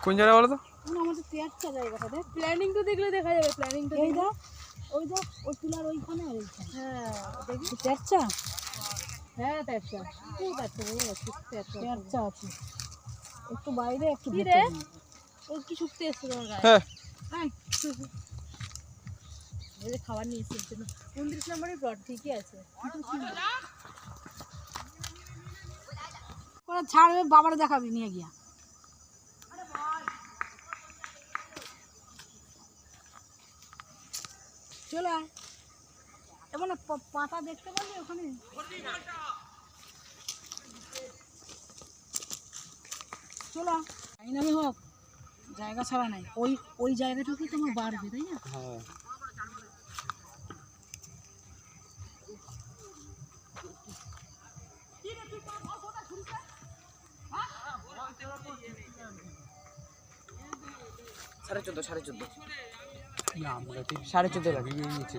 কোন জায়গা বলো তো? আমাদের তেরটা জায়গাটা দেখ, প্ল্যানিং তো দেখলে দেখা যাবে। প্ল্যানিং তো এই দেখ, ওই দেখ, ওই পিলার ওইখানে আর এইখানে। হ্যাঁ দেখি তেরটা। হ্যাঁ তেরটা, খুব তেরটা বলে যাচ্ছে। তেরটা আছে, একটু বাইরে একটু ভিতরে। ও কি শুকতে এসছে তোমার গায়ে? হ্যাঁ এই যে খাবার নিয়ে এসেছে 29 নম্বরের প্লট ঠিকই আছে। ওরা ছাড়বে, বাবারে দেখাবি নিয়ে গিয়া। চলে আয়, এবার পাতা দেখতে পাবি ওখানে। চলো আইনামি হোক, জায়গা ছাড়া নাই। ওই ওই জায়গাটাতে তোমার বাড়বে, তাই না? হ্যাঁ সাড়ে 14 না, 14.5 লাগে নিচে।